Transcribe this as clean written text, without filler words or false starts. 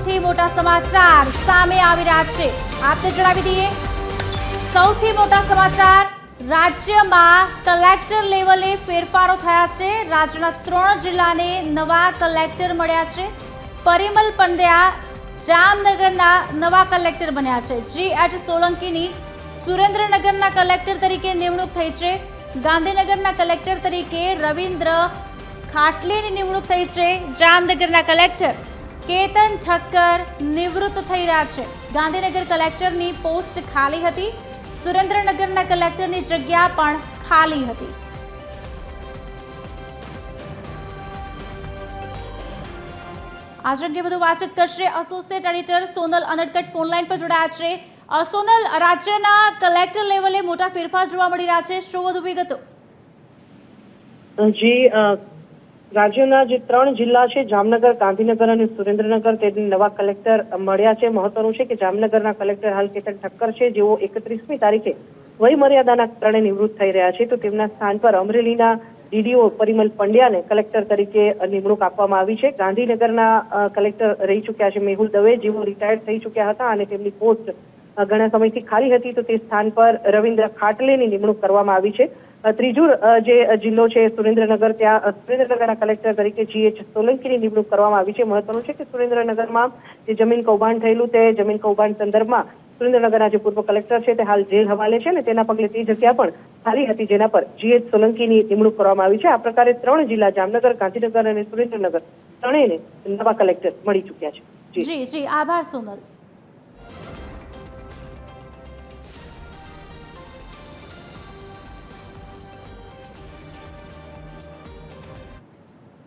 સૌથી મોટા સમાચાર સામે આવી રહ્યા છે. આપને જણાવી દઈએ, સૌથી મોટા સમાચાર, રાજ્યમાં કલેક્ટર લેવલે ફેરફારો થયા છે. રાજ્યના 3 જિલ્લાને નવા કલેક્ટર મળ્યા છે. પરિમલ પંડ્યા જામનગરના નવા કલેક્ટર બન્યા છે. GH સોલંકીની સુરેન્દ્રનગરના કલેક્ટર તરીકે નિમણૂક થઈ છે. ગાંધીનગરના કલેક્ટર તરીકે રવિન્દ્ર ખાટલેની નિમણૂક થઈ છે. જામનગરના કલેક્ટર કેતન ઠક્કર નિવૃત્ત થઈ રહ્યા છે. ગાંધીનગર કલેક્ટરની પોસ્ટ ખાલી હતી. સુરેન્દ્રનગરના કલેક્ટરની જગ્યા પણ ખાલી હતી. આજ અંગે વધુ વાતચીત કરશે associate editor Sonal Anadkat phone line પર જોડાયા છે. સોનલ, રાજ્યના કલેક્ટર લેવલે મોટા ફેરફાર જોવા મળી રહ્યા છે, શું વધુ વિગતો? જી, રાજ્યના જે 3 જિલ્લા છે, જામનગર, ગાંધીનગર અને સુરેન્દ્રનગર, તેને નવા કલેક્ટર મળ્યા છે. મહત્વનું છે કે જામનગરના કલેક્ટર હાલ કેતન ઠક્કર છે, જેઓ 31મી તારીખે વયમર્યાદાના કારણે નિવૃત્ત થઈ રહ્યા છે. તો તેમના સ્થાન પર અમરેલીના DDO પરિમલ પંડ્યાને કલેક્ટર તરીકે નિમણૂક આપવામાં આવી છે. ગાંધીનગરના કલેક્ટર રહી ચૂક્યા છે મેહુલ દવે, જેઓ રિટાયર્ડ થઈ ચૂક્યા હતા અને તેમની પોસ્ટ ઘણા સમયથી ખાલી હતી. તો તે સ્થાન પર રવિન્દ્ર ખાટલેની નિમણૂક કરવામાં આવી છે. ત્રીજો જે જિલ્લો છે સુરેન્દ્રનગર, ત્યાં સુરેન્દ્રનગરના કલેક્ટર તરીકે GH સોલંકીની નિમણૂક કરવામાં આવી છે. મહત્વનું છે કે સુરેન્દ્રનગરમાં જે જમીન કૌભાંડ થયેલું, તે જમીન કૌભાંડ સંદર્ભમાં સુરેન્દ્રનગરના જે પૂર્વ કલેક્ટર છે તે હાલ જેલ હવાલે છે અને તેના પગલે તે જગ્યા પણ ખાલી હતી, જેના પર GH સોલંકીની નિમણૂક કરવામાં આવી છે. આ પ્રકારે 3 જિલ્લા જામનગર, ગાંધીનગર અને સુરેન્દ્રનગર ત્રણેયને નવા કલેક્ટર મળી ચૂક્યા છે. જી, આભાર સોનલ.